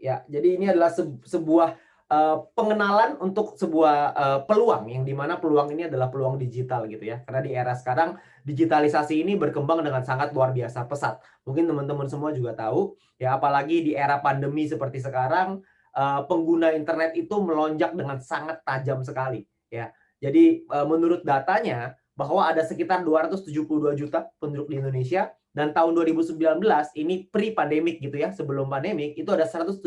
Ya, jadi ini adalah sebuah pengenalan untuk sebuah peluang yang dimana peluang ini adalah peluang digital gitu ya. Karena di era sekarang digitalisasi ini berkembang dengan sangat luar biasa pesat. Mungkin teman-teman semua juga tahu ya, apalagi di era pandemi seperti sekarang, pengguna internet itu melonjak dengan sangat tajam sekali ya. Jadi menurut datanya bahwa ada sekitar 272 juta penduduk di Indonesia, dan tahun 2019 ini pre-pandemic gitu ya, sebelum pandemik itu ada 175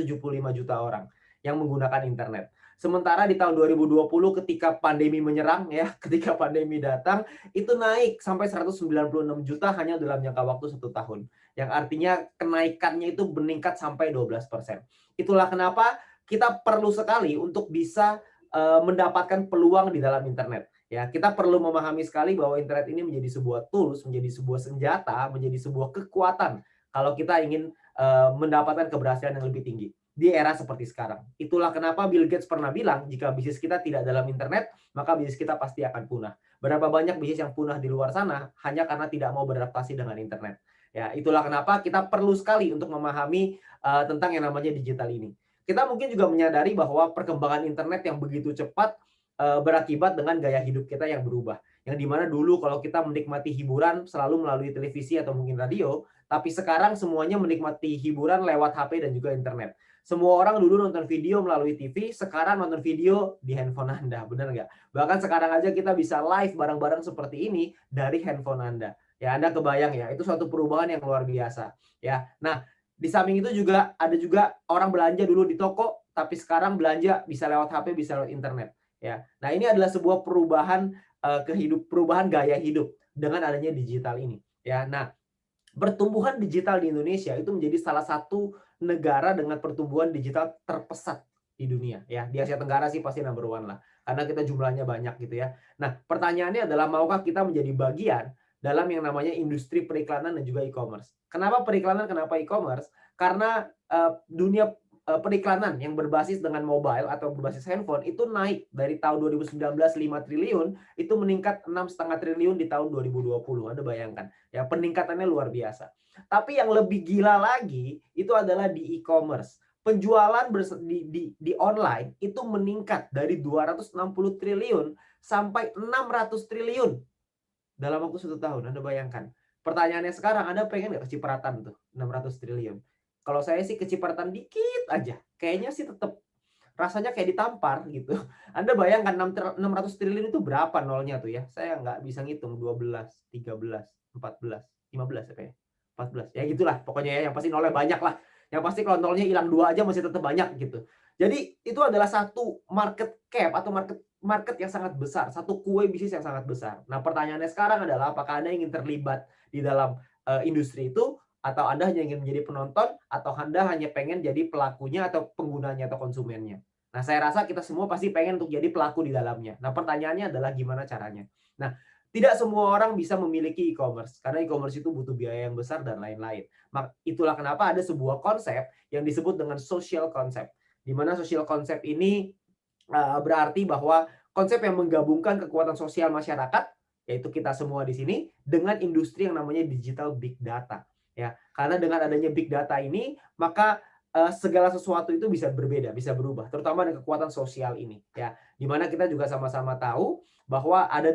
juta orang yang menggunakan internet. Sementara di tahun 2020 ketika pandemi menyerang ya, ketika pandemi datang itu naik sampai 196 juta hanya dalam jangka waktu 1 tahun. Yang artinya kenaikannya itu meningkat sampai 12%. Itulah kenapa kita perlu sekali untuk bisa mendapatkan peluang di dalam internet. Ya, kita perlu memahami sekali bahwa internet ini menjadi sebuah tools, menjadi sebuah senjata, menjadi sebuah kekuatan kalau kita ingin mendapatkan keberhasilan yang lebih tinggi di era seperti sekarang. Itulah kenapa Bill Gates pernah bilang, jika bisnis kita tidak dalam internet, maka bisnis kita pasti akan punah. Berapa banyak bisnis yang punah di luar sana hanya karena tidak mau beradaptasi dengan internet. Ya, itulah kenapa kita perlu sekali untuk memahami tentang yang namanya digital ini. Kita mungkin juga menyadari bahwa perkembangan internet yang begitu cepat berakibat dengan gaya hidup kita yang berubah. Yang dimana dulu kalau kita menikmati hiburan selalu melalui televisi atau mungkin radio, tapi sekarang semuanya menikmati hiburan lewat HP dan juga internet. Semua orang dulu nonton video melalui TV, sekarang nonton video di handphone Anda, benar nggak? Bahkan sekarang aja kita bisa live bareng-bareng seperti ini dari handphone Anda. Ya, Anda kebayang ya, itu suatu perubahan yang luar biasa. Ya, nah di samping itu juga ada juga orang belanja dulu di toko, tapi sekarang belanja bisa lewat HP, bisa lewat internet. Ya. Nah, ini adalah sebuah perubahan perubahan gaya hidup dengan adanya digital ini. Ya. Nah, pertumbuhan digital di Indonesia itu menjadi salah satu negara dengan pertumbuhan digital terpesat di dunia ya. Di Asia Tenggara sih pasti number one lah. Karena kita jumlahnya banyak gitu ya. Nah, pertanyaannya adalah maukah kita menjadi bagian dalam yang namanya industri periklanan dan juga e-commerce. Kenapa periklanan, kenapa e-commerce? Karena dunia periklanan yang berbasis dengan mobile atau berbasis handphone itu naik dari tahun 2019 5 triliun itu meningkat 6,5 triliun di tahun 2020. Anda bayangkan ya, peningkatannya luar biasa. Tapi yang lebih gila lagi itu adalah di e-commerce. Penjualan di online itu meningkat dari 260 triliun sampai 600 triliun dalam waktu 1 tahun. Anda bayangkan. Pertanyaannya sekarang, Anda pengen nggak kecipratan tuh 600 triliun? Kalau saya sih kecipratan dikit aja. Kayaknya sih tetap rasanya kayak ditampar gitu. Anda bayangkan 600 triliun itu berapa nolnya tuh ya? Saya nggak bisa ngitung, 12, 13, 14, 15 ya kayaknya. 14. Ya gitulah pokoknya ya, yang pasti nolnya banyak lah. Yang pasti kalau nolnya hilang 2 aja masih tetap banyak gitu. Jadi itu adalah satu market cap atau market market yang sangat besar, satu kue bisnis yang sangat besar. Nah, pertanyaannya sekarang adalah apakah Anda ingin terlibat di dalam industri itu, atau Anda hanya ingin menjadi penonton, atau Anda hanya pengen jadi pelakunya atau penggunanya atau konsumennya. Nah, saya rasa kita semua pasti pengen untuk jadi pelaku di dalamnya. Nah, pertanyaannya adalah gimana caranya. Nah, tidak semua orang bisa memiliki e-commerce, karena e-commerce itu butuh biaya yang besar dan lain-lain. Itulah kenapa ada sebuah konsep yang disebut dengan social concept. Di mana social concept ini berarti bahwa konsep yang menggabungkan kekuatan sosial masyarakat, yaitu kita semua di sini, dengan industri yang namanya digital big data. Ya, karena dengan adanya big data ini, maka segala sesuatu itu bisa berbeda, bisa berubah, terutama dengan kekuatan sosial ini. Ya, dimana kita juga sama-sama tahu bahwa ada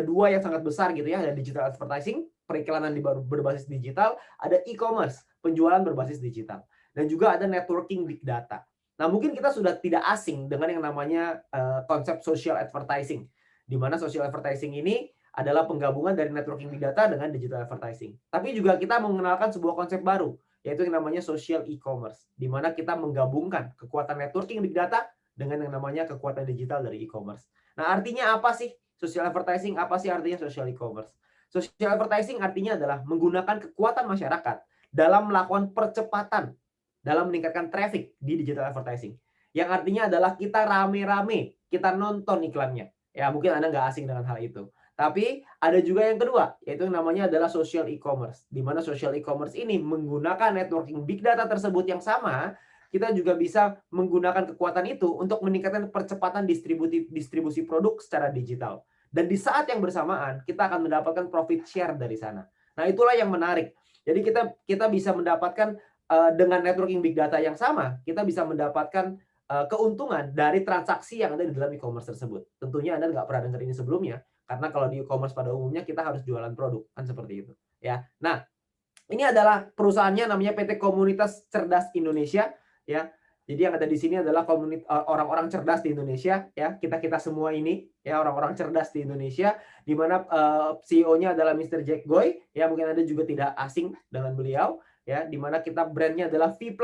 dua yang sangat besar gitu ya, ada digital advertising, periklanan berbasis digital, ada e-commerce, penjualan berbasis digital, dan juga ada networking big data. Nah, mungkin kita sudah tidak asing dengan yang namanya konsep social advertising, di mana social advertising ini adalah penggabungan dari networking big data dengan digital advertising. Tapi juga kita mengenalkan sebuah konsep baru, yaitu yang namanya social e-commerce, di mana kita menggabungkan kekuatan networking big data dengan yang namanya kekuatan digital dari e-commerce. Nah, artinya apa sih social advertising? Apa sih artinya social e-commerce? Social advertising artinya adalah menggunakan kekuatan masyarakat dalam melakukan percepatan dalam meningkatkan traffic di digital advertising. Yang artinya adalah kita rame-rame, kita nonton iklannya. Ya, mungkin Anda nggak asing dengan hal itu. Tapi ada juga yang kedua, yaitu yang namanya adalah social e-commerce. Di mana social e-commerce ini menggunakan networking big data tersebut yang sama, kita juga bisa menggunakan kekuatan itu untuk meningkatkan percepatan distribusi produk secara digital. Dan di saat yang bersamaan, kita akan mendapatkan profit share dari sana. Nah, itulah yang menarik. Jadi kita bisa mendapatkan dengan networking big data yang sama, kita bisa mendapatkan keuntungan dari transaksi yang ada di dalam e-commerce tersebut. Tentunya Anda nggak pernah dengar ini sebelumnya, karena kalau di e-commerce pada umumnya kita harus jualan produk, kan seperti itu, ya. Nah, ini adalah perusahaannya namanya PT Komunitas Cerdas Indonesia, ya. Jadi yang ada di sini adalah orang-orang cerdas di Indonesia, ya. Kita semua ini, ya, orang-orang cerdas di Indonesia, di mana CEO-nya adalah Mr. Jack Goy, ya. Mungkin Anda juga tidak asing dengan beliau, ya. Di mana kita brandnya adalah V+.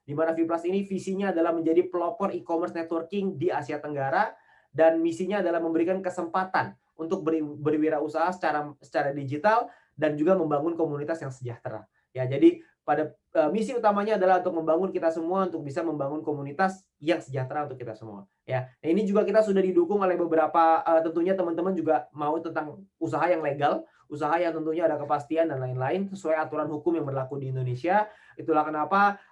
Di mana V+ ini visinya adalah menjadi pelopor e-commerce networking di Asia Tenggara, dan misinya adalah memberikan kesempatan untuk berwirausaha secara digital dan juga membangun komunitas yang sejahtera. Ya, jadi pada misi utamanya adalah untuk membangun kita semua untuk bisa membangun komunitas yang sejahtera untuk kita semua. Ya, nah, ini juga kita sudah didukung oleh beberapa tentunya teman-teman juga mau tentang usaha yang legal, usaha yang tentunya ada kepastian dan lain-lain sesuai aturan hukum yang berlaku di Indonesia. Itulah kenapa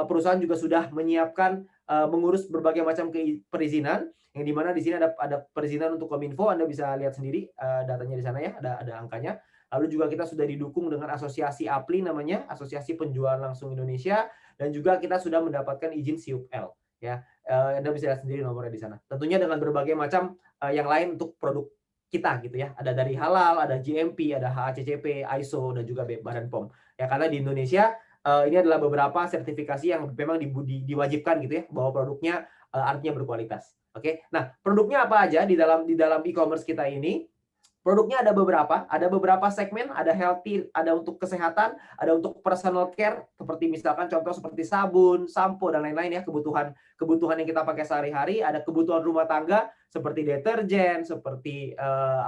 perusahaan juga sudah menyiapkan mengurus berbagai macam perizinan, yang dimana di sini ada perizinan untuk Kominfo. Anda bisa lihat sendiri datanya di sana, ya, ada angkanya. Lalu juga kita sudah didukung dengan asosiasi APLI namanya, Asosiasi Penjualan Langsung Indonesia, dan juga kita sudah mendapatkan izin SIUP-L, ya. Anda bisa lihat sendiri nomornya di sana. Tentunya dengan berbagai macam yang lain untuk produk kita gitu, ya. Ada dari halal, ada GMP, ada HACCP, ISO, dan juga Badan POM. Ya, karena di Indonesia ini adalah beberapa sertifikasi yang memang diwajibkan gitu, ya, bahwa produknya artinya berkualitas. Oke. Nah, produknya apa aja di dalam e-commerce kita ini? Produknya ada beberapa segmen, ada healthy, ada untuk kesehatan, ada untuk personal care, seperti misalkan contoh seperti sabun, sampo, dan lain-lain, ya, kebutuhan yang kita pakai sehari-hari, ada kebutuhan rumah tangga seperti deterjen, seperti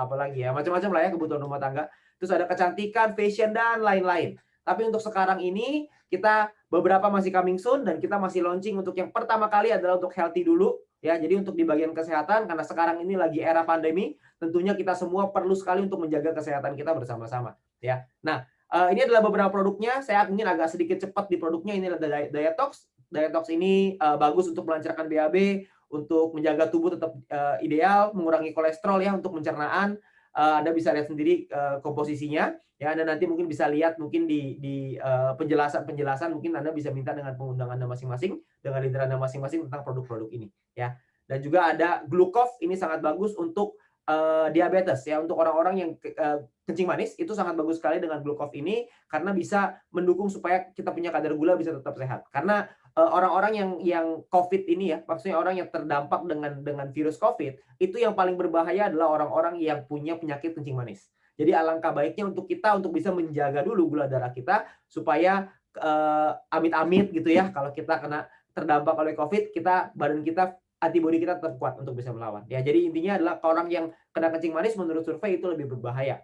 apalagi, ya, macam-macam lah, ya, kebutuhan rumah tangga. Terus ada kecantikan, fashion, dan lain-lain. Tapi untuk sekarang ini kita beberapa masih coming soon, dan kita masih launching untuk yang pertama kali adalah untuk healthy dulu, ya. Jadi untuk di bagian kesehatan, karena sekarang ini lagi era pandemi, tentunya kita semua perlu sekali untuk menjaga kesehatan kita bersama-sama, ya. Nah, ini adalah beberapa produknya. Saya ingin agak sedikit cepat di produknya. Ini adalah Dietox. Dietox ini bagus untuk melancarkan BAB, untuk menjaga tubuh tetap ideal, mengurangi kolesterol, ya, untuk pencernaan. Anda bisa lihat sendiri komposisinya, ya. Anda nanti mungkin bisa lihat mungkin di penjelasan mungkin Anda bisa minta dengan pengundang Anda masing-masing, dengan leader Anda masing-masing tentang produk-produk ini, ya. Dan juga ada Glucov, ini sangat bagus untuk diabetes, ya, untuk orang-orang yang kencing manis, itu sangat bagus sekali dengan Glucov ini, karena bisa mendukung supaya kita punya kadar gula bisa tetap sehat. Karena orang-orang yang COVID ini, ya, maksudnya orang yang terdampak dengan virus COVID, itu yang paling berbahaya adalah orang-orang yang punya penyakit kencing manis. Jadi alangkah baiknya untuk kita untuk bisa menjaga dulu gula darah kita supaya amit-amit gitu, ya, kalau kita terdampak oleh COVID, badan kita, antibodi kita tetap kuat untuk bisa melawan. Ya, jadi intinya adalah orang yang kena kencing manis menurut survei itu lebih berbahaya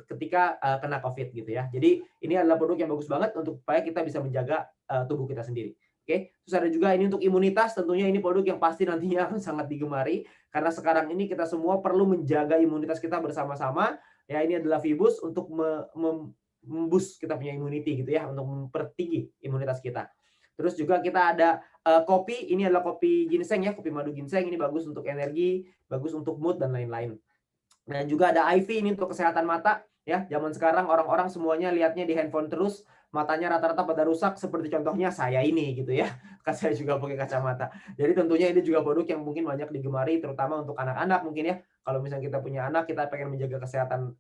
ketika kena COVID gitu, ya. Jadi ini adalah produk yang bagus banget untuk supaya kita bisa menjaga tubuh kita sendiri. Oke. Terus ada juga ini untuk imunitas, tentunya ini produk yang pasti nantinya akan sangat digemari karena sekarang ini kita semua perlu menjaga imunitas kita bersama-sama. Ya, ini adalah Vibus untuk memboost kita punya immunity gitu, ya, untuk mempertinggi imunitas kita. Terus juga kita ada kopi, ini adalah kopi ginseng, ya, kopi madu ginseng. Ini bagus untuk energi, bagus untuk mood, dan lain-lain. Dan juga ada IV, ini untuk kesehatan mata, ya. Zaman sekarang orang-orang semuanya lihatnya di handphone terus, matanya rata-rata pada rusak, seperti contohnya saya ini gitu, ya. Kan saya juga pakai kacamata. Jadi tentunya ini juga produk yang mungkin banyak digemari, terutama untuk anak-anak mungkin, ya. Kalau misalnya kita punya anak, kita pengen menjaga kesehatan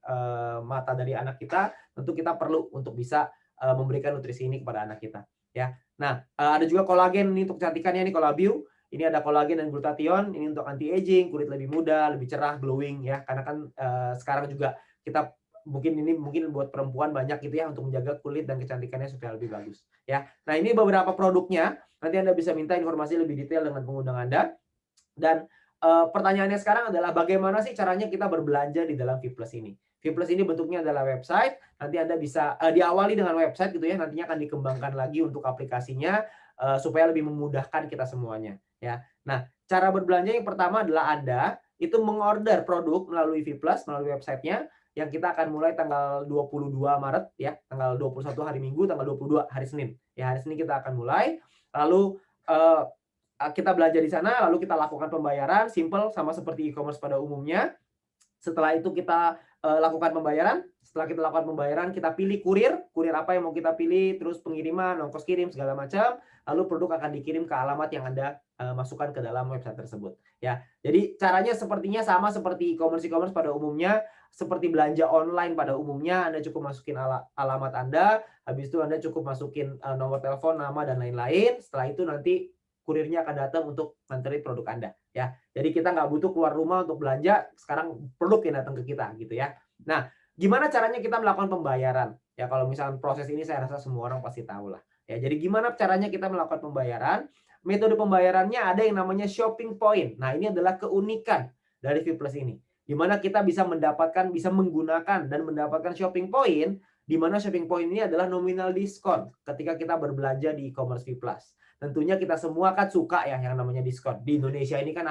mata dari anak kita, tentu kita perlu untuk bisa memberikan nutrisi ini kepada anak kita, ya. Nah, ada juga kolagen, ini untuk kecantikannya, ini Colabio. Ini ada kolagen dan glutathione, ini untuk anti aging, kulit lebih muda, lebih cerah, glowing, ya. Karena kan sekarang juga kita mungkin buat perempuan banyak gitu, ya, untuk menjaga kulit dan kecantikannya supaya lebih bagus, ya. Nah, ini beberapa produknya. Nanti Anda bisa minta informasi lebih detail dengan pengundang Anda. Dan pertanyaannya sekarang adalah bagaimana sih caranya kita berbelanja di dalam V+ ini? V+ ini bentuknya adalah website. Nanti Anda bisa diawali dengan website gitu, ya. Nantinya akan dikembangkan lagi untuk aplikasinya supaya lebih memudahkan kita semuanya, ya. Nah, cara berbelanja yang pertama adalah Anda itu mengorder produk melalui V+, melalui websitenya, yang kita akan mulai tanggal 22 Maret, ya. Tanggal 21 hari Minggu, tanggal 22 hari Senin. Ya, hari Senin kita akan mulai. Lalu kita belanja di sana, lalu kita lakukan pembayaran simple sama seperti e-commerce pada umumnya. Setelah itu kita lakukan pembayaran. Setelah kita lakukan pembayaran, kita pilih kurir apa yang mau kita pilih, terus pengiriman, ongkos kirim segala macam, lalu produk akan dikirim ke alamat yang Anda masukkan ke dalam website tersebut ya. Jadi caranya sepertinya sama seperti e-commerce pada umumnya, seperti belanja online pada umumnya. Anda cukup masukin alamat Anda, habis itu Anda cukup masukin nomor telepon, nama dan lain-lain. Setelah itu nanti kurirnya akan datang untuk nganterin produk Anda ya. Jadi kita nggak butuh keluar rumah untuk belanja, sekarang produk yang datang ke kita gitu ya. Nah, gimana caranya kita melakukan pembayaran? Ya kalau misalkan proses ini saya rasa semua orang pasti tahu lah. Ya, jadi gimana caranya kita melakukan pembayaran? Metode pembayarannya ada yang namanya shopping point. Nah, ini adalah keunikan dari Vplus ini. Di mana kita bisa menggunakan dan mendapatkan shopping point, di mana shopping point ini adalah nominal diskon ketika kita berbelanja di e-commerce Vplus. Tentunya kita semua kan suka ya yang namanya diskon. Di Indonesia ini kan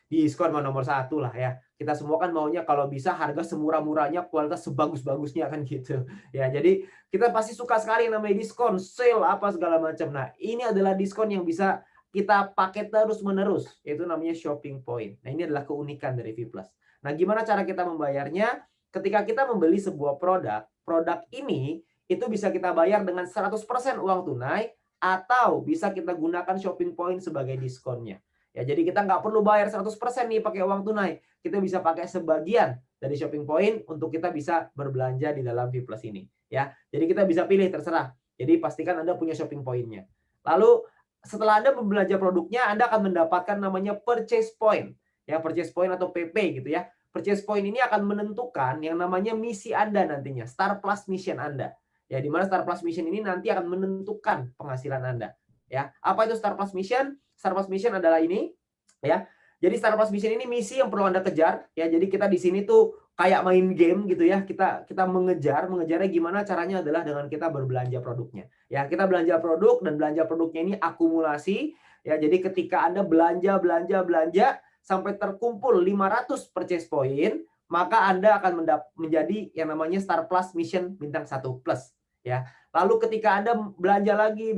diskon nomor satu lah ya. Kita semua kan maunya kalau bisa harga semurah-murahnya, kualitas sebagus-bagusnya kan gitu. Ya, jadi kita pasti suka sekali yang namanya diskon, sale apa segala macam. Nah, ini adalah diskon yang bisa kita pakai terus-menerus, yaitu namanya shopping point. Nah, ini adalah keunikan dari Vplus. Nah, gimana cara kita membayarnya? Ketika kita membeli sebuah produk ini itu bisa kita bayar dengan 100% uang tunai, atau bisa kita gunakan shopping point sebagai diskonnya. Ya, jadi kita nggak perlu bayar 100% nih pakai uang tunai. Kita bisa pakai sebagian dari shopping point untuk kita bisa berbelanja di dalam Vplus ini. Ya, jadi kita bisa pilih terserah. Jadi pastikan Anda punya shopping point-nya. Lalu setelah Anda membelanja produknya, Anda akan mendapatkan namanya purchase point. Ya, purchase point atau PP gitu ya. Purchase point ini akan menentukan yang namanya misi Anda nantinya, Star Plus Mission Anda. Ya, di mana Star Plus Mission ini nanti akan menentukan penghasilan Anda. Ya, apa itu Star Plus Mission? Star Plus Mission adalah ini, ya. Jadi Star Plus Mission ini misi yang perlu Anda kejar, ya. Jadi kita di sini tuh kayak main game gitu ya. Kita mengejarnya gimana caranya adalah dengan kita berbelanja produknya. Ya, kita belanja produk dan belanja produknya ini akumulasi, ya. Jadi ketika Anda belanja sampai terkumpul 500 purchase point, maka Anda akan menjadi yang namanya Star Plus Mission bintang 1 plus. Ya, lalu ketika Anda belanja lagi,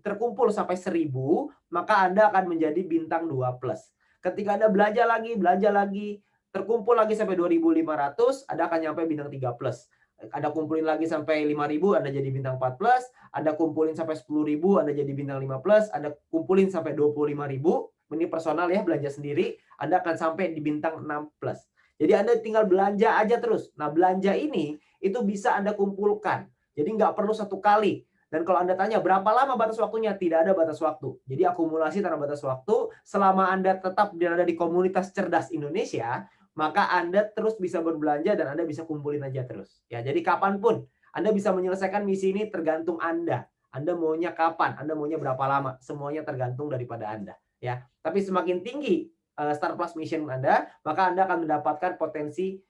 terkumpul sampai 1000, maka Anda akan menjadi bintang 2 plus. Ketika Anda belanja lagi, terkumpul lagi sampai 2500, Anda akan nyampe bintang 3 plus. Anda kumpulin lagi sampai 5000, Anda jadi bintang 4 plus. Anda kumpulin sampai 10.000, Anda jadi bintang 5 plus. Anda kumpulin sampai 25.000, ini personal ya, belanja sendiri, Anda akan sampai di bintang 6 plus. Jadi Anda tinggal belanja aja terus. Nah, belanja ini itu bisa Anda kumpulkan. Jadi nggak perlu satu kali. Dan kalau Anda tanya berapa lama batas waktunya, tidak ada batas waktu. Jadi akumulasi tanpa batas waktu, selama Anda tetap berada di komunitas cerdas Indonesia, maka Anda terus bisa berbelanja dan Anda bisa kumpulin aja terus. Ya, jadi kapanpun Anda bisa menyelesaikan misi ini tergantung Anda. Anda maunya kapan, Anda maunya berapa lama, semuanya tergantung daripada Anda. Ya, tapi semakin tinggi Star Plus Mission Anda, maka Anda akan mendapatkan potensi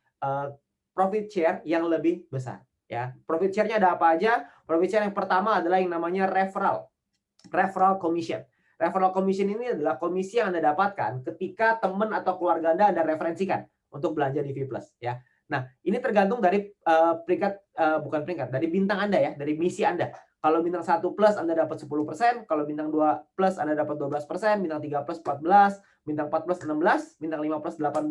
profit share yang lebih besar. Ya, profit share-nya ada apa aja? Profit share yang pertama adalah yang namanya referral commission. Referral commission ini adalah komisi yang Anda dapatkan ketika teman atau keluarga Anda referensikan untuk belanja di Vplus ya. Nah, ini tergantung dari dari bintang Anda ya, dari misi Anda. Kalau bintang 1 plus Anda dapat 10%, kalau bintang 2 plus Anda dapat 12%, bintang 3 plus 14, bintang 4 plus 16, bintang 5 plus 18,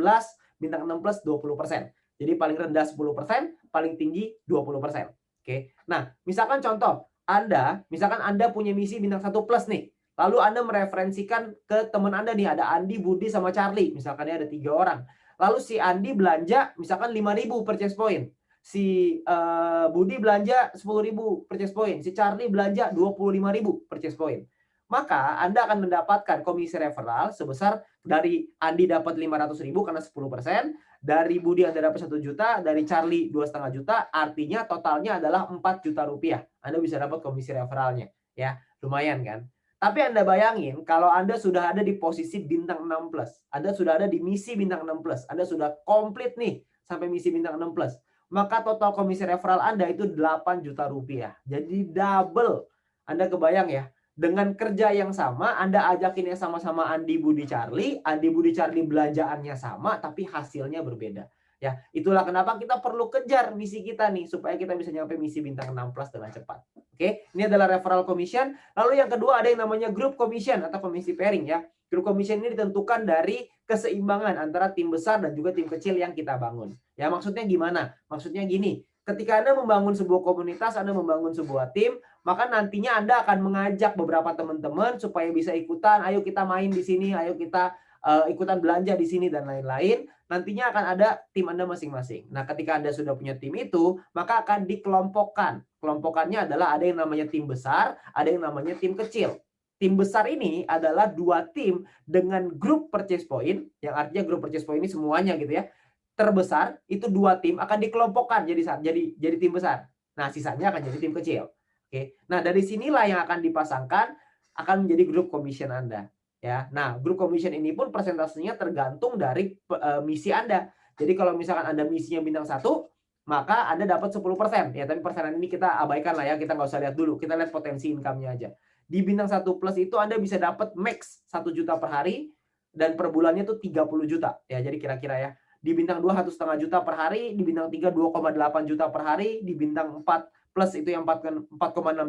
bintang 6 plus 20%. Jadi paling rendah 10%, paling tinggi 20%. Oke. Nah, misalkan contoh, misalkan Anda punya misi bintang 1 plus nih. Lalu Anda mereferensikan ke teman Anda nih, ada Andi, Budi, sama Charlie. Misalkan ya ada 3 orang. Lalu si Andi belanja misalkan 5.000 purchase point. Si Budi belanja 10.000 purchase point. Si Charlie belanja 25.000 purchase point. Maka Anda akan mendapatkan komisi referral sebesar dari Andi dapat 500.000 karena 10%, dari Budi Anda dapat 1 juta, dari Charlie 2,5 juta, artinya totalnya adalah 4 juta rupiah. Anda bisa dapat komisi referralnya. Ya, lumayan kan? Tapi Anda bayangin kalau Anda sudah ada di posisi bintang 6 plus, Anda sudah ada di misi bintang 6 plus, Anda sudah komplit nih sampai misi bintang 6 plus, maka total komisi referral Anda itu 8 juta rupiah. Jadi double. Anda kebayang ya? Dengan kerja yang sama, Anda ajakin yang sama-sama Andi, Budi, Charlie belanjaannya sama, tapi hasilnya berbeda. Ya, itulah kenapa kita perlu kejar misi kita nih supaya kita bisa nyampe misi bintang 6 plus dengan cepat. Oke, ini adalah referral commission. Lalu yang kedua ada yang namanya group commission atau komisi pairing ya. Group commission ini ditentukan dari keseimbangan antara tim besar dan juga tim kecil yang kita bangun. Ya, maksudnya gimana? Maksudnya gini, ketika Anda membangun sebuah komunitas, Anda membangun sebuah tim, maka nantinya Anda akan mengajak beberapa teman-teman supaya bisa ikutan, ayo kita main di sini, ayo kita ikutan belanja di sini dan lain-lain. Nantinya akan ada tim Anda masing-masing. Nah, ketika Anda sudah punya tim itu, maka akan dikelompokkan. Kelompokannya adalah ada yang namanya tim besar, ada yang namanya tim kecil. Tim besar ini adalah 2 tim dengan grup purchase point, yang artinya grup purchase point ini semuanya gitu ya. Terbesar itu 2 tim akan dikelompokkan jadi tim besar. Nah, sisanya akan jadi tim kecil. Oke. Nah, dari sinilah yang akan dipasangkan akan menjadi grup commission Anda. Ya, nah grup commission ini pun persentasenya tergantung dari misi Anda. Jadi kalau misalkan Anda misinya bintang 1, maka Anda dapat 10%. Ya, tapi persenan ini kita abaikan lah ya, kita nggak usah lihat dulu. Kita lihat potensi income-nya aja. Di bintang 1 plus itu Anda bisa dapat max 1 juta per hari dan per bulannya tuh 30 juta. Ya, jadi kira-kira ya. Di bintang 2 1,5 juta per hari, di bintang 3 2,8 juta per hari, di bintang 4 plus itu yang 4,6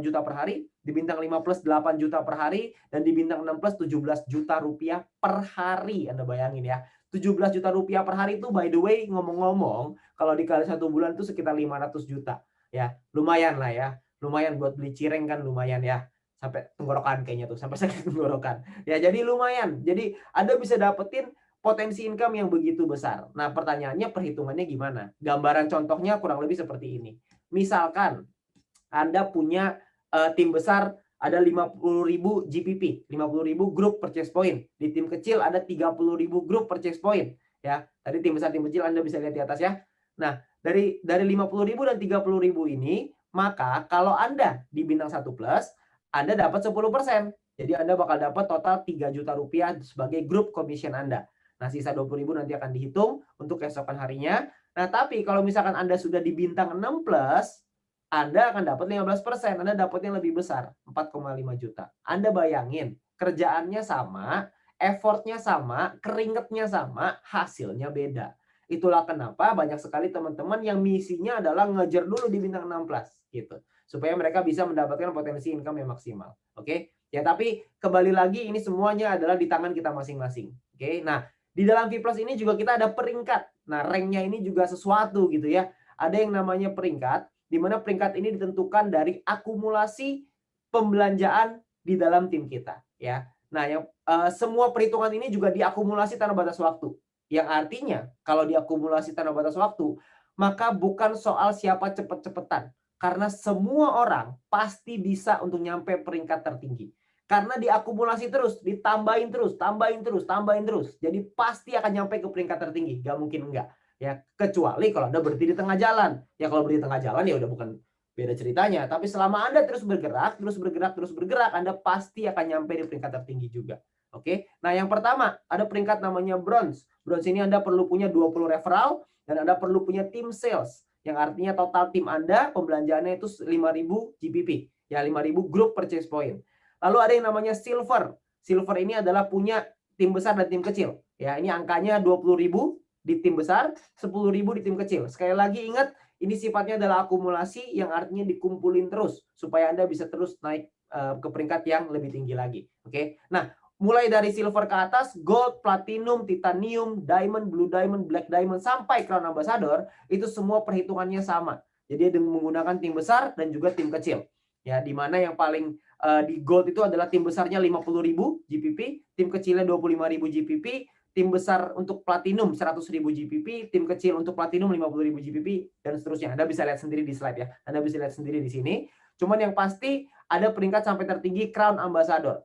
juta per hari, di bintang 5 plus 8 juta per hari, dan di bintang 6 plus 17 juta rupiah per hari. Anda bayangin ya, 17 juta rupiah per hari itu by the way ngomong-ngomong, kalau dikali 1 bulan itu sekitar 500 juta. Ya, lumayan lah ya. Lumayan buat beli cireng kan lumayan ya. Sampai tenggorokan kayaknya tuh, sampai sakit tenggorokan. Ya, jadi lumayan. Jadi Anda bisa dapetin potensi income yang begitu besar. Nah, pertanyaannya perhitungannya gimana? Gambaran contohnya kurang lebih seperti ini. Misalkan Anda punya tim besar ada 50.000 GPP, 50.000 group purchase point. Di tim kecil ada 30.000 group purchase point. Ya, tadi tim besar, tim kecil Anda bisa lihat di atas ya. Nah, dari 50.000 dan 30.000 ini, maka kalau Anda di bintang 1 plus, Anda dapat 10%. Jadi Anda bakal dapat total 3 juta rupiah sebagai group commission Anda. Nah, sisa 20.000 nanti akan dihitung untuk keesokan harinya. Nah, tapi kalau misalkan Anda sudah di bintang 6 plus, Anda akan dapat 15%. Anda dapatnya lebih besar, 4,5 juta. Anda bayangin, kerjaannya sama, effortnya sama, keringetnya sama, hasilnya beda. Itulah kenapa banyak sekali teman-teman yang misinya adalah ngejar dulu di bintang 6 plus gitu. Supaya mereka bisa mendapatkan potensi income yang maksimal. Oke? Ya, tapi kembali lagi ini semuanya adalah di tangan kita masing-masing. Oke? Nah, di dalam V Plus ini juga kita ada peringkat. Nah, ranknya ini juga sesuatu gitu ya. Ada yang namanya peringkat, di mana peringkat ini ditentukan dari akumulasi pembelanjaan di dalam tim kita. Ya. Nah, yang semua perhitungan ini juga diakumulasi tanpa batas waktu. Yang artinya, kalau diakumulasi tanpa batas waktu, maka bukan soal siapa cepet-cepetan. Karena semua orang pasti bisa untuk nyampe peringkat tertinggi. Karena diakumulasi terus, ditambahin terus, tambahin terus, tambahin terus. Jadi pasti akan nyampe ke peringkat tertinggi, gak mungkin enggak. Ya, kecuali kalau Anda berhenti di tengah jalan. Ya kalau berhenti di tengah jalan ya udah bukan beda ceritanya. Tapi selama Anda terus bergerak, terus bergerak, terus bergerak, Anda pasti akan nyampe di peringkat tertinggi juga. Oke. Nah, yang pertama ada peringkat namanya bronze. Bronze ini Anda perlu punya 20 referral dan Anda perlu punya tim sales. Yang artinya total tim Anda pembelanjaannya itu 5.000 GPP. Ya, 5.000 group purchase point. Lalu ada yang namanya silver. Silver ini adalah punya tim besar dan tim kecil. Ya, ini angkanya 20.000 di tim besar, 10.000 di tim kecil. Sekali lagi ingat, ini sifatnya adalah akumulasi yang artinya dikumpulin terus supaya Anda bisa terus naik ke peringkat yang lebih tinggi lagi. Oke. Nah, mulai dari silver ke atas, gold, platinum, titanium, diamond, blue diamond, black diamond sampai crown ambassador, itu semua perhitungannya sama. Jadi dengan menggunakan tim besar dan juga tim kecil. Ya, di mana yang paling di gold itu adalah tim besarnya 50.000 GPP, tim kecilnya 25.000 GPP, tim besar untuk platinum 100.000 GPP, tim kecil untuk platinum 50.000 GPP, dan seterusnya. Anda bisa lihat sendiri di slide ya. Anda bisa lihat sendiri di sini. Cuman yang pasti ada peringkat sampai tertinggi Crown Ambassador.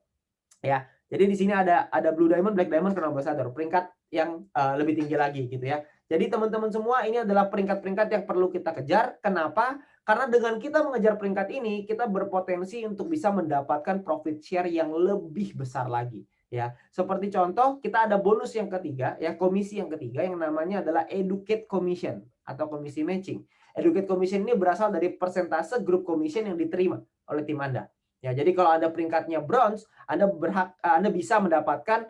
Ya. Jadi di sini ada Blue Diamond, Black Diamond, Crown Ambassador. Peringkat yang lebih tinggi lagi gitu ya. Jadi teman-teman semua ini adalah peringkat-peringkat yang perlu kita kejar. Kenapa? Karena dengan kita mengejar peringkat ini, kita berpotensi untuk bisa mendapatkan profit share yang lebih besar lagi. Ya, seperti contoh kita ada bonus yang ketiga, ya komisi yang ketiga yang namanya adalah Educate Commission atau komisi matching. Educate Commission ini berasal dari persentase grup commission yang diterima oleh tim Anda. Ya, jadi kalau Anda peringkatnya bronze, Anda bisa mendapatkan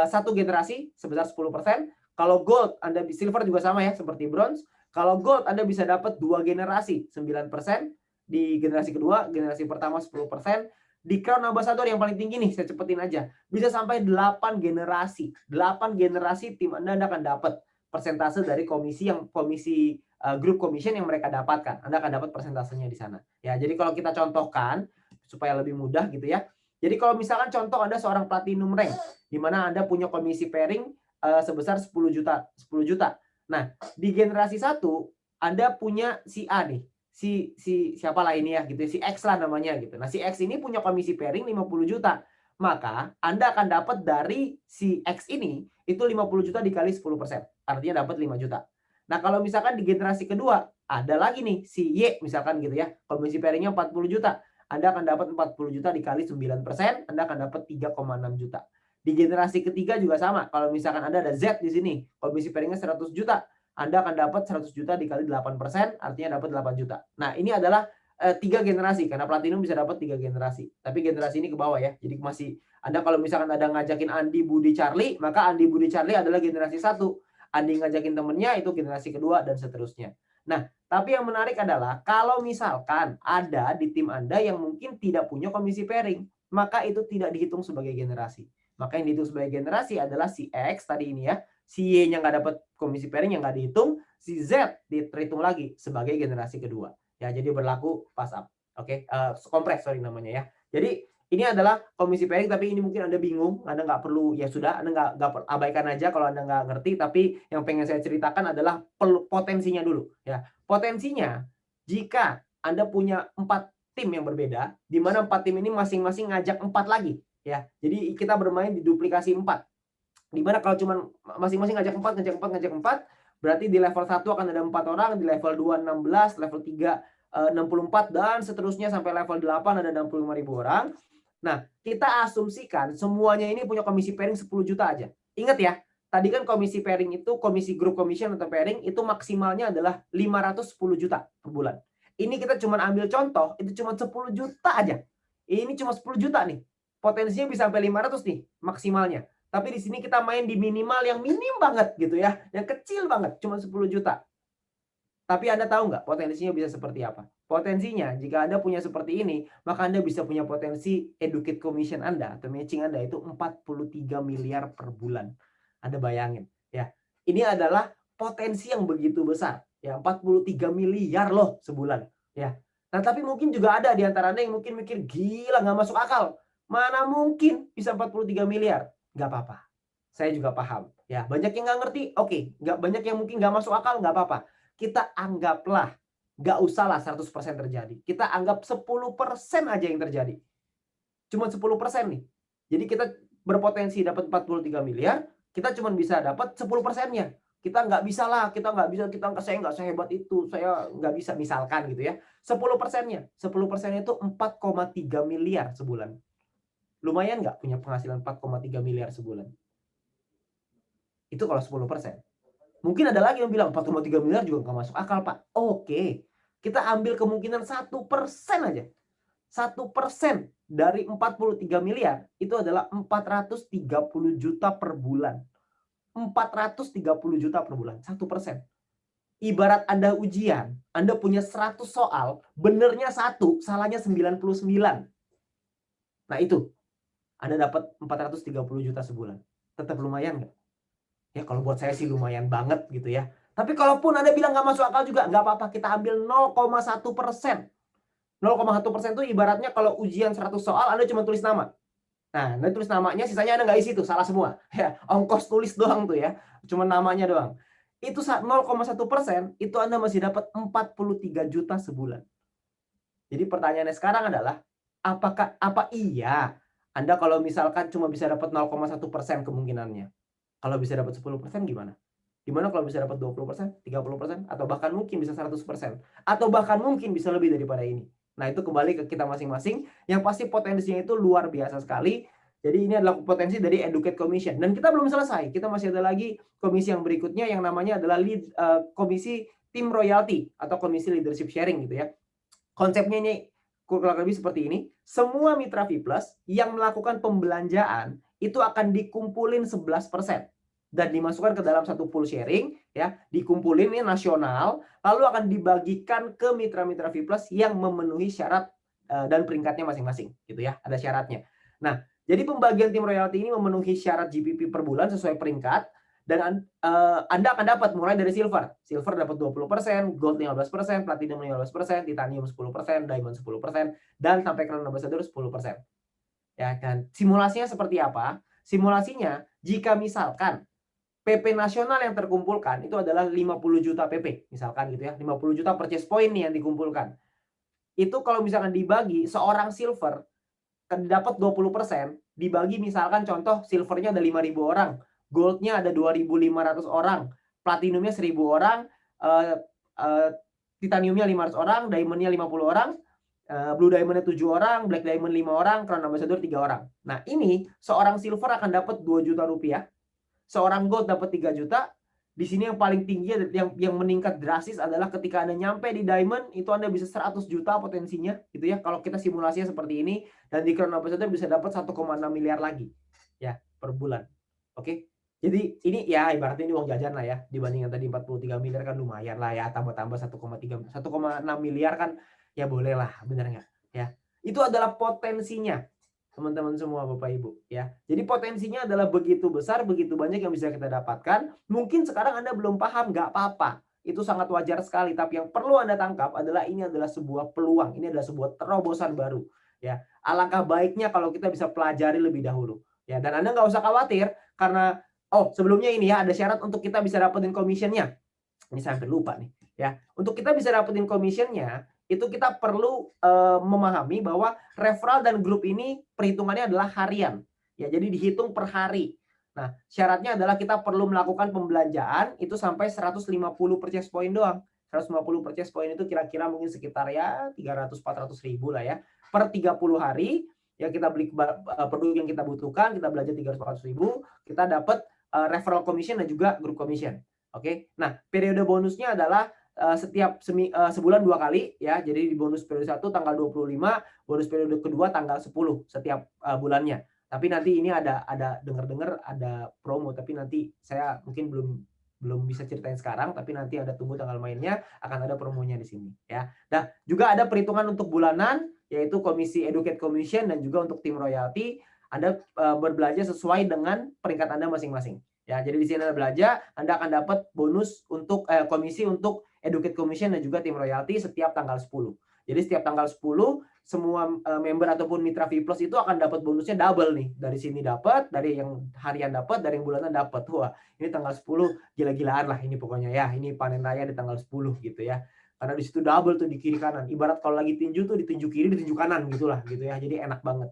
satu generasi sebesar 10%. Kalau gold, silver juga sama ya, seperti bronze. Kalau gold, Anda bisa dapat 2 generasi, 9%. Di generasi kedua, generasi pertama 10%. Di Crown Ambassador yang paling tinggi nih, saya cepetin aja. Bisa sampai 8 generasi. 8 generasi tim Anda akan dapat persentase dari komisi group commission yang mereka dapatkan. Anda akan dapat persentasenya di sana. Ya, jadi kalau kita contohkan supaya lebih mudah gitu ya. Jadi kalau misalkan contoh Anda seorang platinum rank di mana Anda punya komisi pairing sebesar 10 juta, 10 juta. Nah, di generasi 1 Anda punya si A nih. Si siapa lah ini ya gitu, si X lah namanya gitu. Nah, si X ini punya komisi pairing 50 juta. Maka Anda akan dapat dari si X ini itu 50 juta dikali 10%. Artinya dapat 5 juta. Nah, kalau misalkan di generasi kedua ada lagi nih si Y misalkan gitu ya. Komisi pairingnya 40 juta. Anda akan dapat 40 juta dikali 9%, Anda akan dapat 3,6 juta. Di generasi ketiga juga sama. Kalau misalkan Anda ada Z di sini, komisi pairingnya 100 juta. Anda akan dapat 100 juta dikali 8%, artinya dapat 8 juta. Nah, ini adalah 3 generasi, karena platinum bisa dapat 3 generasi. Tapi generasi ini ke bawah ya. Jadi masih, Anda kalau misalkan ada ngajakin Andi, Budi, Charlie, maka Andi, Budi, Charlie adalah generasi 1. Andi ngajakin temennya, itu generasi kedua, dan seterusnya. Nah, tapi yang menarik adalah, kalau misalkan ada di tim Anda yang mungkin tidak punya komisi pairing, maka itu tidak dihitung sebagai generasi. Maka yang dihitung sebagai generasi adalah si X tadi ini ya. Si Y-nya nggak dapat komisi pairing yang nggak dihitung, si Z dihitung lagi sebagai generasi kedua. Ya, jadi berlaku pass up. Oke, kompres sorry namanya ya. Jadi ini adalah komisi pairing, tapi ini mungkin Anda bingung, Anda nggak perlu, ya sudah, Anda nggak abaikan aja kalau Anda nggak ngerti. Tapi yang pengen saya ceritakan adalah potensinya dulu. Ya, potensinya jika Anda punya 4 tim yang berbeda, di mana 4 tim ini masing-masing ngajak 4 lagi. Ya, jadi kita bermain di duplikasi 4. Dimana kalau cuma masing-masing ngajak 4, berarti di level 1 akan ada 4 orang, di level 2 16, level 3 64 dan seterusnya sampai level 8 ada 65.000 orang. Nah, kita asumsikan semuanya ini punya komisi pairing 10 juta aja. Ingat ya, tadi kan komisi pairing itu, komisi group commission atau pairing itu maksimalnya adalah 510 juta per bulan. Ini kita cuma ambil contoh, itu cuma 10 juta aja. Ini cuma 10 juta nih. Potensinya bisa sampai 500 nih maksimalnya. Tapi di sini kita main di minimal yang minim banget gitu ya. Yang kecil banget, cuma 10 juta. Tapi Anda tahu nggak potensinya bisa seperti apa? Potensinya, jika Anda punya seperti ini, maka Anda bisa punya potensi educate commission Anda atau matching Anda itu 43 miliar per bulan. Anda bayangin ya. Ini adalah potensi yang begitu besar. Ya, 43 miliar loh sebulan. Ya. Nah, tapi mungkin juga ada di antara Anda yang mungkin mikir, gila nggak masuk akal. Mana mungkin bisa 43 miliar? Nggak apa-apa. Saya juga paham. Ya, banyak yang nggak ngerti, oke. Nggak banyak yang mungkin nggak masuk akal, nggak apa-apa. Kita anggaplah, nggak usahlah 100% terjadi. Kita anggap 10% aja yang terjadi. Cuma 10% nih. Jadi kita berpotensi dapat 43 miliar, kita cuma bisa dapat 10%-nya. Kita nggak bisa lah, saya nggak sehebat itu, saya nggak bisa misalkan gitu ya. 10%-nya, 10% itu 4,3 miliar sebulan. Lumayan nggak punya penghasilan 4,3 miliar sebulan? Itu kalau 10%. Mungkin ada lagi yang bilang 4,3 miliar juga nggak masuk akal, Pak. Oke, kita ambil kemungkinan 1% aja. 1% dari 43 miliar itu adalah 430 juta per bulan. 430 juta per bulan, 1%. Ibarat Anda ujian, Anda punya 100 soal, benernya 1, salahnya 99. Nah itu, Anda dapat 430 juta sebulan. Tetap lumayan nggak? Ya kalau buat saya sih lumayan banget gitu ya. Tapi kalaupun Anda bilang nggak masuk akal juga, nggak apa-apa. Kita ambil 0,1%. 0,1% itu ibaratnya kalau ujian 100 soal, Anda cuma tulis nama. Nah, Anda tulis namanya, sisanya Anda nggak isi tuh, salah semua. Ya, ongkos tulis doang tuh ya. Cuma namanya doang. Itu 0,1%, itu Anda masih dapat 43 juta sebulan. Jadi pertanyaannya sekarang adalah, apa iya Anda kalau misalkan cuma bisa dapat 0,1% kemungkinannya? Kalau bisa dapat 10% gimana? Gimana kalau bisa dapat 20%, 30%, atau bahkan mungkin bisa 100%, atau bahkan mungkin bisa lebih daripada ini. Nah, itu kembali ke kita masing-masing. Yang pasti potensinya itu luar biasa sekali. Jadi ini adalah potensi dari educate commission. Dan kita belum selesai. Kita masih ada lagi komisi yang berikutnya yang namanya adalah komisi team royalty atau komisi leadership sharing gitu ya. Konsepnya ini kurang lebih seperti ini. Semua mitra V+ yang melakukan pembelanjaan itu akan dikumpulin 11%. dan dimasukkan ke dalam satu pool sharing ya, dikumpulin ini nasional, lalu akan dibagikan ke mitra-mitra V+ yang memenuhi syarat dan peringkatnya masing-masing gitu ya, ada syaratnya. Nah, jadi pembagian tim royalti ini memenuhi syarat GPP per bulan sesuai peringkat dan Anda akan dapat mulai dari silver. Silver dapat 20%, gold 15%, platinum 15%, titanium 10%, diamond 10%, dan sampai crown ambassador 10%. Ya kan. Simulasinya seperti apa? Simulasinya jika misalkan PP nasional yang terkumpulkan itu adalah 50 juta PP, misalkan gitu ya. 50 juta purchase point nih yang dikumpulkan. Itu kalau misalkan dibagi seorang silver dapat 20%, dibagi misalkan contoh silvernya ada 5.000 orang, goldnya ada 2.500 orang, platinumnya 1.000 orang, titaniumnya 500 orang, diamondnya 50 orang, blue diamondnya 7 orang, black diamond 5 orang, crown ambassador 3 orang. Nah ini seorang silver akan dapat 2 juta rupiah, seorang gold dapat 3 juta. Di sini yang paling tinggi yang meningkat drastis adalah ketika Anda nyampe di diamond, itu Anda bisa 100 juta potensinya gitu ya. Kalau kita simulasinya seperti ini, dan di crown ambassador bisa dapat 1,6 miliar lagi ya per bulan. Oke. Jadi ini ya ibaratnya ini uang jajan lah ya, dibanding yang tadi 43 miliar kan lumayan lah ya, tambah-tambah 1,6 miliar kan ya boleh lah, bener nggak ya. Itu adalah potensinya teman-teman semua Bapak Ibu ya. Jadi potensinya adalah begitu besar, begitu banyak yang bisa kita dapatkan. Mungkin sekarang Anda belum paham, nggak apa-apa. Itu sangat wajar sekali, tapi yang perlu Anda tangkap adalah ini adalah sebuah peluang, ini adalah sebuah terobosan baru ya. Alangkah baiknya kalau kita bisa pelajari lebih dahulu ya, dan Anda nggak usah khawatir karena sebelumnya ini ya ada syarat untuk kita bisa dapetin commission-nya. Ini saya hampir lupa nih ya. Untuk kita bisa dapetin commission-nya, itu kita perlu memahami bahwa referral dan grup ini perhitungannya adalah harian. Ya, jadi dihitung per hari. Nah, syaratnya adalah kita perlu melakukan pembelanjaan itu sampai 150 purchase point doang. 150 purchase point itu kira-kira mungkin sekitar ya 300-400 ribu lah ya. Per 30 hari ya kita beli produk yang kita butuhkan, kita belanja 300-400 ribu, kita dapat referral commission dan juga group commission. Oke. Nah, periode bonusnya adalah setiap sebulan 2 kali ya. Jadi di bonus periode 1 tanggal 25, bonus periode kedua tanggal 10 setiap bulannya. Tapi nanti ini ada dengar-dengar ada promo, tapi nanti saya mungkin belum bisa ceritain sekarang, tapi nanti ada tunggu tanggal mainnya, akan ada promonya di sini ya. Nah, juga ada perhitungan untuk bulanan yaitu komisi educate commission dan juga untuk tim royalti. Anda berbelanja sesuai dengan peringkat Anda masing-masing. Ya, jadi di sini Anda belanja, Anda akan dapat bonus untuk komisi untuk educate commission dan juga tim royalti setiap tanggal 10. Jadi setiap tanggal 10 semua member ataupun mitra V+ itu akan dapat bonusnya double nih. Dari sini dapat, dari yang harian dapat, dari yang bulanan dapat. Wah, ini tanggal 10 gila-gilaan lah ini pokoknya ya. Ini panen raya di tanggal 10 gitu ya. Karena di situ double tuh di kiri kanan. Ibarat kalau lagi tinju tuh di tinju kiri, di tinju kanan gitulah gitu ya. Jadi enak banget.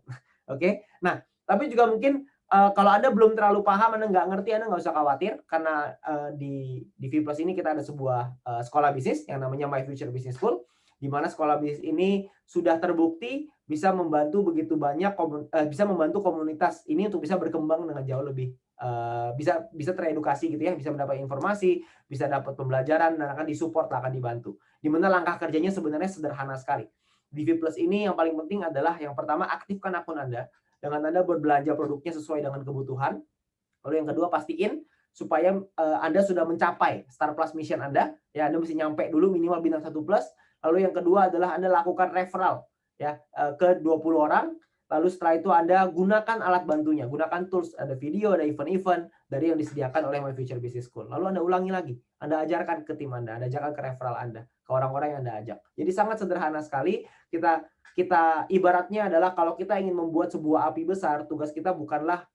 Oke. Nah, tapi juga mungkin kalau Anda belum terlalu paham, Anda nggak ngerti, Anda nggak usah khawatir karena di V+ ini kita ada sebuah sekolah bisnis yang namanya My Future Business School, di mana sekolah bisnis ini sudah terbukti bisa membantu begitu banyak bisa membantu komunitas ini untuk bisa berkembang dengan jauh lebih bisa teredukasi gitu ya, bisa mendapat informasi, bisa dapat pembelajaran dan akan disupport, akan dibantu. Di mana langkah kerjanya sebenarnya sederhana sekali. Di V+ ini yang paling penting adalah yang pertama aktifkan akun Anda dengan Anda berbelanja produknya sesuai dengan kebutuhan. Lalu yang kedua pastiin supaya Anda sudah mencapai Star Plus Mission Anda. Ya, Anda mesti nyampe dulu minimal bintang 1+. Lalu yang kedua adalah Anda lakukan referral ya ke 20 orang. Lalu setelah itu Anda gunakan alat bantunya, gunakan tools, ada video, ada event-event dari yang disediakan oleh My Future Business School. Lalu Anda ulangi lagi, Anda ajarkan ke tim Anda ajarkan ke referral Anda, ke orang-orang yang Anda ajak. Jadi sangat sederhana sekali. Kita ibaratnya adalah kalau kita ingin membuat sebuah api besar, tugas kita adalah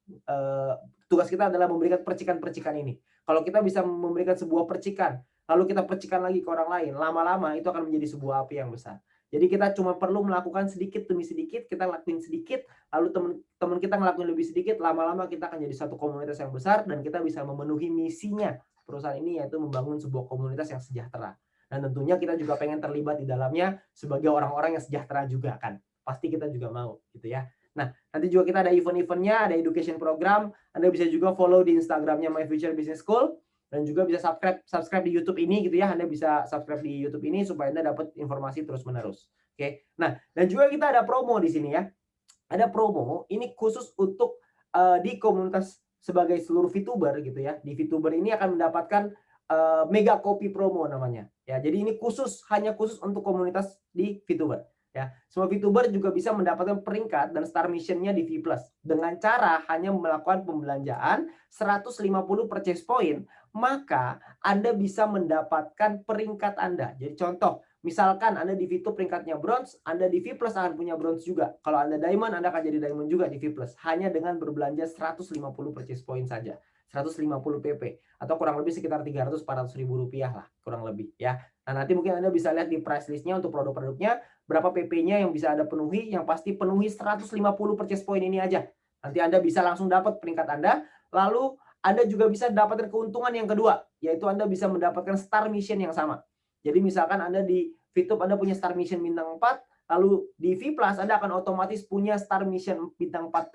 memberikan percikan-percikan ini. Kalau kita bisa memberikan sebuah percikan, lalu kita percikan lagi ke orang lain, lama-lama itu akan menjadi sebuah api yang besar. Jadi kita cuma perlu melakukan sedikit demi sedikit, kita lakuin sedikit, lalu teman-teman kita ngelakuin lebih sedikit, lama-lama kita akan jadi satu komunitas yang besar dan kita bisa memenuhi misinya perusahaan ini, yaitu membangun sebuah komunitas yang sejahtera. Dan tentunya kita juga pengen terlibat di dalamnya sebagai orang-orang yang sejahtera juga kan. Pasti kita juga mau gitu ya. Nah, nanti juga kita ada event-eventnya, ada education program. Anda bisa juga follow di Instagramnya My Future Business School. Dan juga bisa subscribe di YouTube ini gitu ya. Anda bisa subscribe di YouTube ini supaya Anda dapat informasi terus-menerus. Oke. Nah, dan juga kita ada promo di sini ya. Ada promo ini khusus untuk di komunitas sebagai seluruh VTuber gitu ya. Di VTuber ini akan mendapatkan mega copy promo namanya. Ya, jadi ini hanya khusus untuk komunitas di VTuber. Ya, semua VTuber juga bisa mendapatkan peringkat dan star mission-nya di V+ dengan cara hanya melakukan pembelanjaan 150 purchase point, maka Anda bisa mendapatkan peringkat Anda. Jadi contoh, misalkan Anda di VTube peringkatnya bronze, Anda di V+ akan punya bronze juga. Kalau Anda diamond, Anda akan jadi diamond juga di V+. Hanya dengan berbelanja 150 purchase point saja. 150 PP atau kurang lebih sekitar 300-400 ribu rupiah lah kurang lebih ya. Nah, nanti mungkin Anda bisa lihat di price listnya untuk produk-produknya berapa PP-nya yang bisa Anda penuhi. Yang pasti penuhi 150 purchase point ini aja. Nanti Anda bisa langsung dapat peringkat Anda. Lalu Anda juga bisa dapatkan keuntungan yang kedua, yaitu Anda bisa mendapatkan star mission yang sama. Jadi misalkan Anda di VTube Anda punya star mission bintang 4, lalu di V+ Anda akan otomatis punya star mission bintang 4+,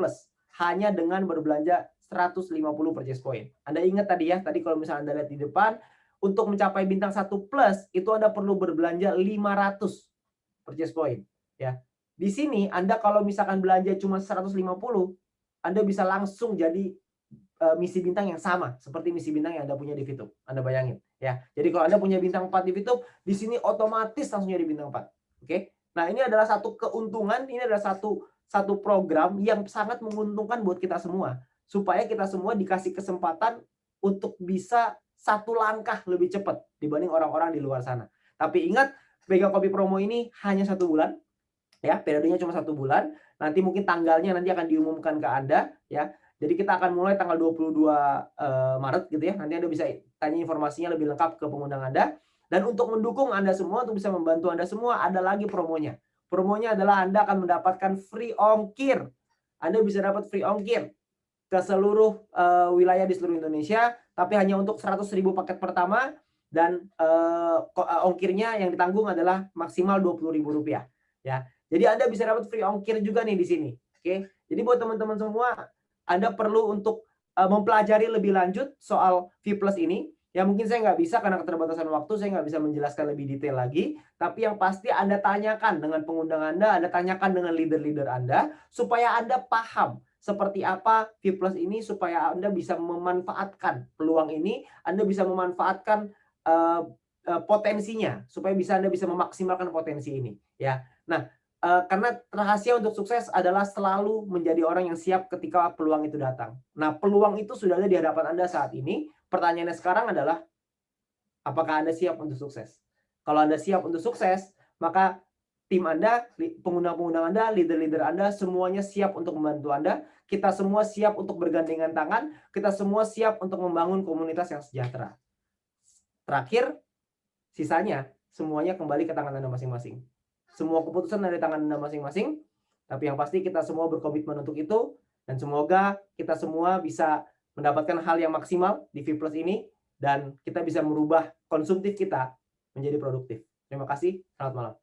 hanya dengan berbelanja 150 purchase point. Anda ingat tadi ya, tadi kalau misalnya Anda lihat di depan, untuk mencapai bintang 1+ itu Anda perlu berbelanja 500 purchase point ya. Di sini Anda kalau misalkan belanja cuma 150, Anda bisa langsung jadi misi bintang yang sama seperti misi bintang yang Anda punya di VTube. Anda bayangin ya. Jadi kalau Anda punya bintang 4 di VTube, di sini otomatis langsung jadi bintang 4. Oke. Nah, ini adalah satu keuntungan, ini adalah satu program yang sangat menguntungkan buat kita semua. Supaya kita semua dikasih kesempatan untuk bisa satu langkah lebih cepat dibanding orang-orang di luar sana. Tapi ingat, mega copy promo ini hanya 1 bulan. Ya, periodenya cuma 1 bulan. Nanti mungkin tanggalnya nanti akan diumumkan ke Anda ya. Jadi kita akan mulai tanggal 22 Maret gitu ya. Nanti Anda bisa tanya informasinya lebih lengkap ke pengundang Anda. Dan untuk mendukung Anda semua, untuk bisa membantu Anda semua, ada lagi promonya. Promonya adalah Anda akan mendapatkan free ongkir. Anda bisa dapat free ongkir ke seluruh wilayah di seluruh Indonesia, tapi hanya untuk 100.000 paket pertama, dan ongkirnya yang ditanggung adalah maksimal Rp20.000 ya. Jadi Anda bisa dapat free ongkir juga nih di sini. Oke. Jadi buat teman-teman semua, Anda perlu untuk mempelajari lebih lanjut soal V+ ini. Ya mungkin saya nggak bisa karena keterbatasan waktu, saya nggak bisa menjelaskan lebih detail lagi. Tapi yang pasti Anda tanyakan dengan pengundang Anda tanyakan dengan leader-leader Anda, supaya Anda paham seperti apa V+ ini, supaya Anda bisa memanfaatkan peluang ini, Anda bisa memanfaatkan potensinya, supaya Anda bisa memaksimalkan potensi ini ya. Nah, karena rahasia untuk sukses adalah selalu menjadi orang yang siap ketika peluang itu datang. Nah, peluang itu sudah ada di hadapan Anda saat ini. Pertanyaannya sekarang adalah, apakah Anda siap untuk sukses? Kalau Anda siap untuk sukses, maka tim Anda, pengundang-pengundang Anda, leader-leader Anda, semuanya siap untuk membantu Anda. Kita semua siap untuk bergandengan tangan. Kita semua siap untuk membangun komunitas yang sejahtera. Terakhir, sisanya semuanya kembali ke tangan Anda masing-masing. Semua keputusan ada di tangan Anda masing-masing. Tapi yang pasti kita semua berkomitmen untuk itu. Dan semoga kita semua bisa mendapatkan hal yang maksimal di V+ ini. Dan kita bisa merubah konsumtif kita menjadi produktif. Terima kasih. Selamat malam.